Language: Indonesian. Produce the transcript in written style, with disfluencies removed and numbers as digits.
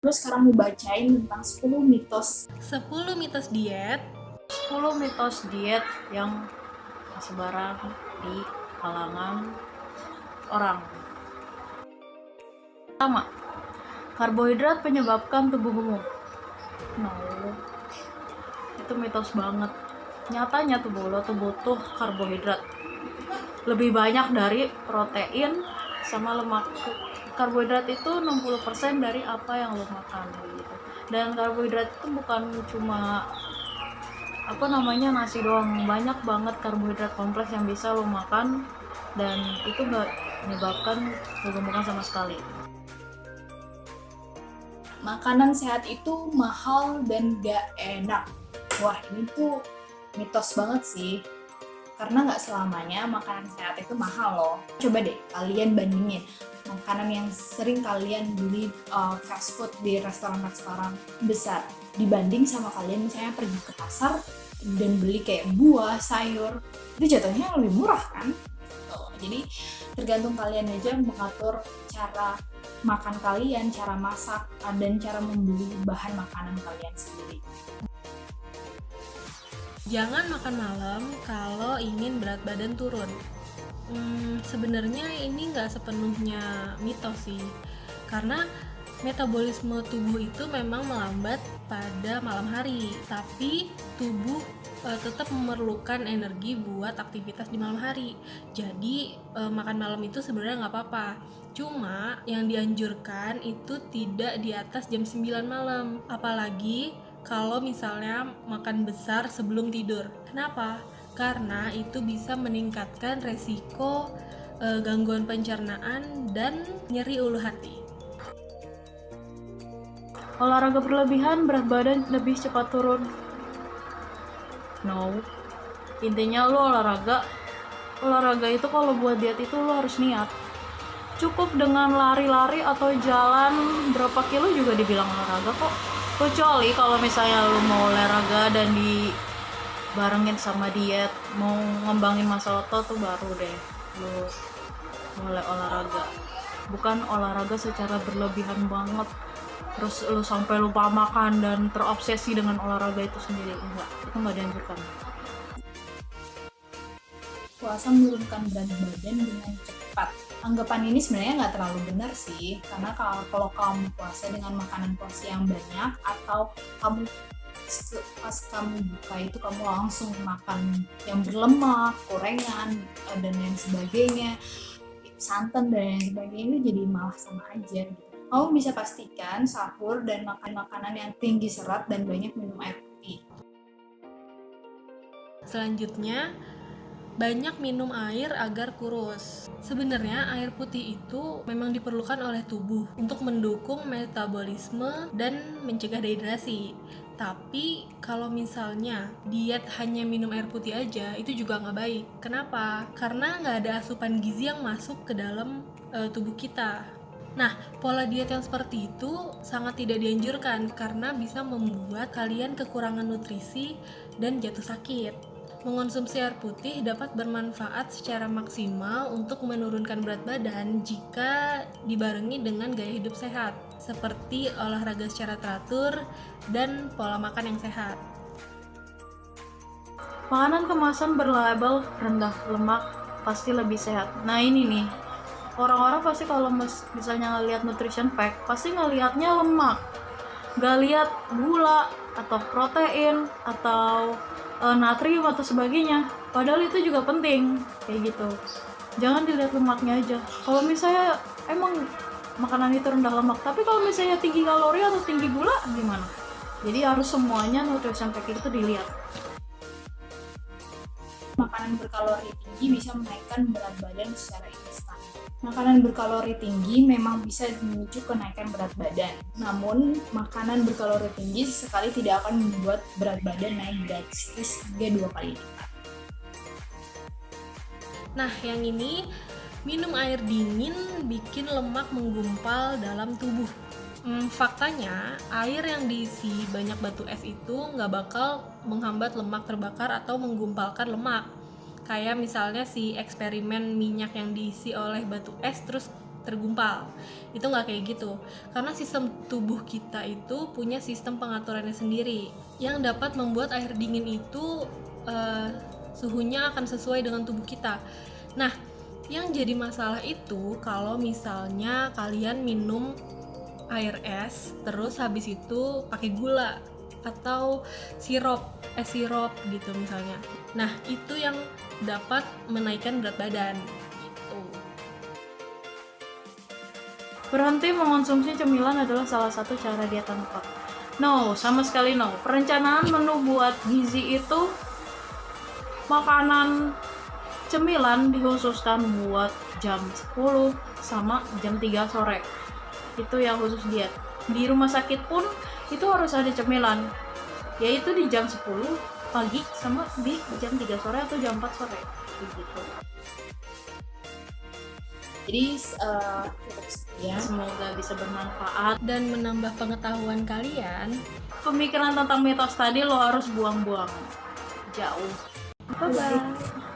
Terus sekarang mau bacain tentang 10 mitos. 10 mitos diet. 10 mitos diet yang tersebar di kalangan orang. Pertama, karbohidrat menyebabkan tubuh gemuk. No, itu mitos banget. Nyatanya tubuh lo tuh butuh karbohidrat lebih banyak dari protein sama lemak. Karbohidrat itu 60% dari apa yang lo makan gitu. Dan karbohidrat itu bukan cuma nasi doang, banyak banget karbohidrat kompleks yang bisa lo makan dan itu nggak menyebabkan kegemukan sama sekali. Makanan sehat itu mahal dan gak enak. Wah, ini tuh mitos banget sih. Karena nggak selamanya makanan sehat itu mahal loh. Coba deh kalian bandingin makanan yang sering kalian beli fast food di restoran-restoran besar dibanding sama kalian misalnya pergi ke pasar dan beli kayak buah, sayur, itu jatuhnya lebih murah kan? Jadi tergantung kalian aja mengatur cara makan kalian, cara masak, dan cara membeli bahan makanan kalian sendiri. Jangan makan malam kalau ingin berat badan turun. Sebenarnya ini nggak sepenuhnya mitos sih, karena metabolisme tubuh itu memang melambat pada malam hari, tapi tubuh tetap memerlukan energi buat aktivitas di malam hari. Jadi makan malam itu sebenarnya nggak apa-apa. Cuma yang dianjurkan itu tidak di atas jam 9 malam, apalagi kalau misalnya makan besar sebelum tidur. Kenapa? Karena itu bisa meningkatkan resiko gangguan pencernaan dan nyeri ulu hati. Olahraga berlebihan, berat badan lebih cepat turun. No, intinya lo olahraga itu kalau buat diet itu lo harus niat. Cukup dengan lari-lari atau jalan berapa kilo juga dibilang olahraga kok. Kecuali kalau misalnya lo mau olahraga dan dibarengin sama diet, mau ngembangin masa otot tuh baru deh lo mulai olahraga. Bukan olahraga secara berlebihan banget terus lu sampai lupa makan dan terobsesi dengan olahraga itu sendiri. Enggak, itu nggak dianjurkan. Puasa menurunkan berat badan dengan cepat. Anggapan ini sebenarnya nggak terlalu benar sih, karena kalau kamu puasa dengan makanan porsi yang banyak atau kamu pas kamu buka itu kamu langsung makan yang berlemak, gorengan, dan lain sebagainya, santan dan lain sebagainya, itu jadi malah sama aja gitu. Kamu bisa pastikan sahur dan makan makanan yang tinggi serat dan banyak minum air putih. Selanjutnya, banyak minum air agar kurus. Sebenarnya air putih itu memang diperlukan oleh tubuh untuk mendukung metabolisme dan mencegah dehidrasi. Tapi kalau misalnya diet hanya minum air putih aja, itu juga nggak baik. Kenapa? Karena nggak ada asupan gizi yang masuk ke dalam tubuh kita. Nah, pola diet yang seperti itu sangat tidak dianjurkan karena bisa membuat kalian kekurangan nutrisi dan jatuh sakit. Mengonsumsi air putih dapat bermanfaat secara maksimal untuk menurunkan berat badan jika dibarengi dengan gaya hidup sehat, seperti olahraga secara teratur dan pola makan yang sehat. Makanan kemasan berlabel rendah lemak pasti lebih sehat. Nah ini nih, orang-orang pasti kalau misalnya ngelihat nutrition fact pasti ngelihatnya lemak, nggak lihat gula atau protein atau natrium atau sebagainya. Padahal itu juga penting kayak gitu. Jangan dilihat lemaknya aja. Kalau misalnya emang makanan itu rendah lemak, tapi kalau misalnya tinggi kalori atau tinggi gula gimana? Jadi harus semuanya nutrition fact itu dilihat. Makanan berkalori tinggi bisa menaikkan berat badan secara instan. Makanan berkalori tinggi memang bisa memicu kenaikan berat badan. Namun, makanan berkalori tinggi sesekali tidak akan membuat berat badan naik drastis hingga 2 kali lipat. Nah, yang ini, minum air dingin bikin lemak menggumpal dalam tubuh. Faktanya, air yang diisi banyak batu es itu nggak bakal menghambat lemak terbakar atau menggumpalkan lemak. Kayak misalnya si eksperimen minyak yang diisi oleh batu es terus tergumpal. Itu nggak kayak gitu, karena sistem tubuh kita itu punya sistem pengaturannya sendiri yang dapat membuat air dingin itu suhunya akan sesuai dengan tubuh kita. Nah, yang jadi masalah itu kalau misalnya kalian minum air es terus habis itu pakai gula atau sirup gitu misalnya. Nah, itu yang dapat menaikkan berat badan gitu. Berhenti mengonsumsi cemilan adalah salah satu cara diet yang tepat. No, sama sekali no. Perencanaan menu buat gizi itu makanan cemilan dikhususkan buat jam 10 sama jam 3 sore. Itu yang khusus diet. Di rumah sakit pun itu harus ada cemilan, yaitu di jam 10 pagi sama di jam 3 sore atau jam 4 sore gitu. Jadi cukup sekian. Semoga bisa bermanfaat. Dan menambah pengetahuan kalian. Pemikiran tentang mitos tadi lo harus buang-buang jauh. Bye-bye.